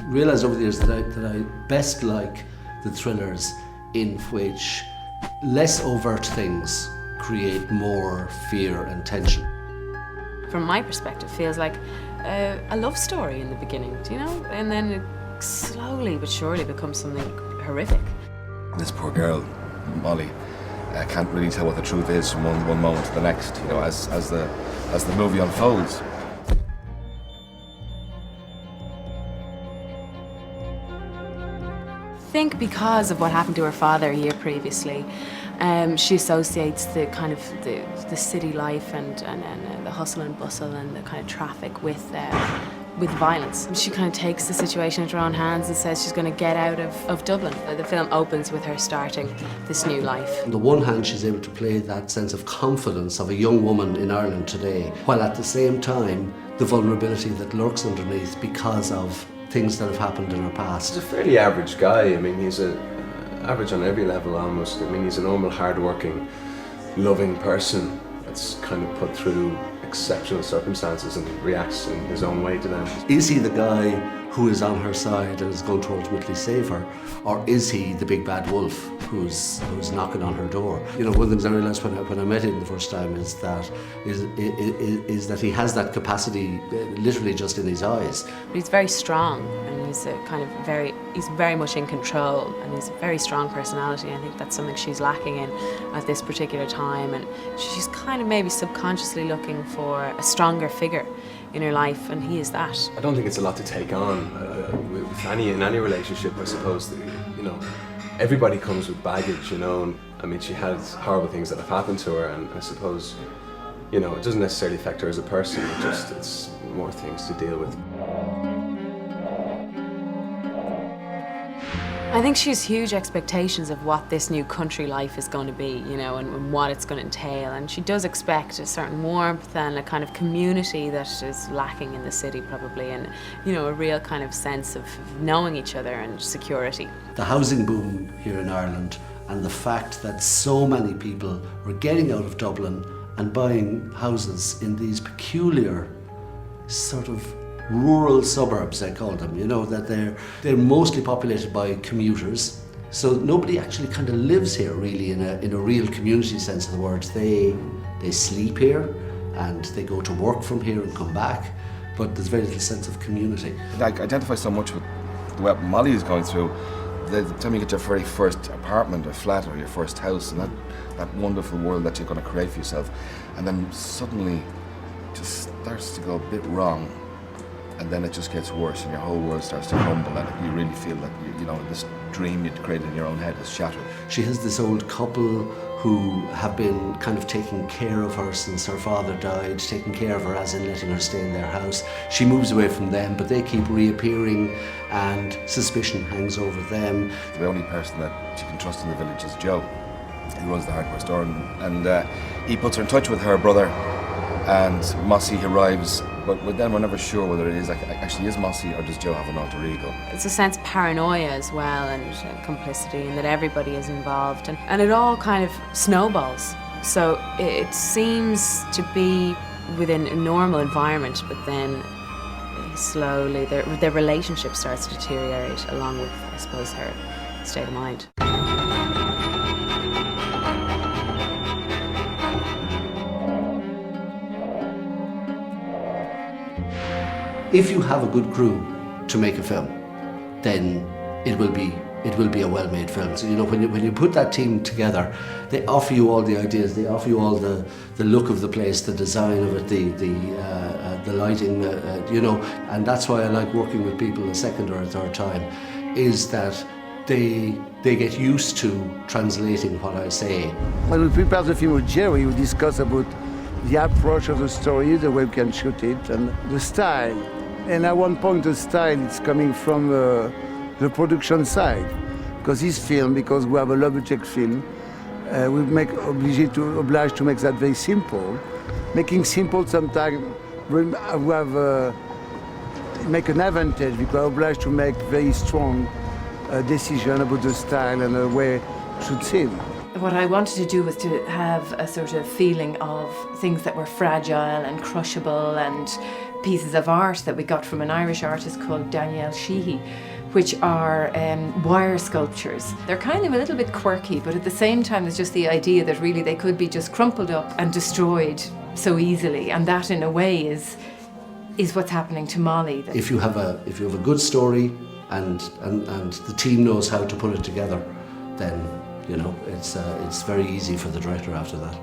realised over the years that I best like the thrillers in which less overt things create more fear and tension. From my perspective, it feels like a love story in the beginning, do you know? And then it slowly but surely becomes something horrific. This poor girl, Molly, can't really tell what the truth is from one moment to the next, you know, as the movie unfolds. I think because of what happened to her father a year previously, she associates the kind of the city life and the hustle and bustle and the kind of traffic with violence. And she kind of takes the situation into her own hands and says she's going to get out of Dublin. The film opens with her starting this new life. On the one hand, she's able to play that sense of confidence of a young woman in Ireland today, while at the same time, the vulnerability that lurks underneath because of things that have happened in her past. He's a fairly average guy. I mean, he's average on every level almost. I mean, he's a normal, hard-working, loving person that's kind of put through exceptional circumstances and reacts in his own way to them. Is he the guy who is on her side and is going to ultimately save her? Or is he the big bad wolf who's knocking on her door? You know, one of the things I realised when I met him the first time is that he has that capacity literally just in his eyes. He's very strong and he's very much in control and he's a very strong personality. I think that's something she's lacking in at this particular time, and she's kind of maybe subconsciously looking for a stronger figure in her life, and he is that. I don't think it's a lot to take on in any relationship, I suppose. You know, everybody comes with baggage, you know, and I mean, she has horrible things that have happened to her, and I suppose, you know, it doesn't necessarily affect her as a person, it's more things to deal with. I think she has huge expectations of what this new country life is going to be, you know, and what it's going to entail. And she does expect a certain warmth and a kind of community that is lacking in the city probably, and, you know, a real kind of sense of knowing each other and security. The housing boom here in Ireland and the fact that so many people were getting out of Dublin and buying houses in these peculiar sort of rural suburbs, I call them, you know, that they're mostly populated by commuters. So nobody actually kind of lives here really in a real community sense of the word. They sleep here and they go to work from here and come back, but there's very little sense of community. I identify so much with what Molly is going through. The time you get your very first apartment or flat or your first house and that wonderful world that you're going to create for yourself, and then suddenly it just starts to go a bit wrong. And then it just gets worse and your whole world starts to crumble and you really feel that, you know, this dream you'd created in your own head is shattered. She has this old couple who have been kind of taking care of her since her father died, taking care of her as in letting her stay in their house. She moves away from them, but they keep reappearing and suspicion hangs over them. The only person that she can trust in the village is Joe. He runs the hardware store and he puts her in touch with her brother, and Mossy arrives, but then we're never sure whether it is actually is Mossy or does Joe have an alter ego. It's a sense of paranoia as well, and complicity, and that everybody is involved, and it all kind of snowballs. So it seems to be within a normal environment, but then slowly their relationship starts to deteriorate along with, I suppose, her state of mind. If you have a good crew to make a film, then it will be a well-made film. So, you know, when you put that team together, they offer you all the ideas, they offer you all the look of the place, the design of it, the lighting, you know, and that's why I like working with people a second or a third time, is that they get used to translating what I say. When we prepared the film with Jerry, we discussed about the approach of the story, the way we can shoot it, and the style. And at one point, the style is coming from the production side, because this film, because we have a low-budget film, we obliged to make that very simple. Making simple sometimes we have make an advantage, because we're obliged to make very strong decision about the style and the way it should seem. what I wanted to do was to have a sort of feeling of things that were fragile and crushable, and pieces of art that we got from an Irish artist called Danielle Sheehy, which are wire sculptures. They're kind of a little bit quirky, but at the same time there's just the idea that really they could be just crumpled up and destroyed so easily, and that in a way is what's happening to Molly. If you have a good story and the team knows how to put it together, then it's very easy for the director after that.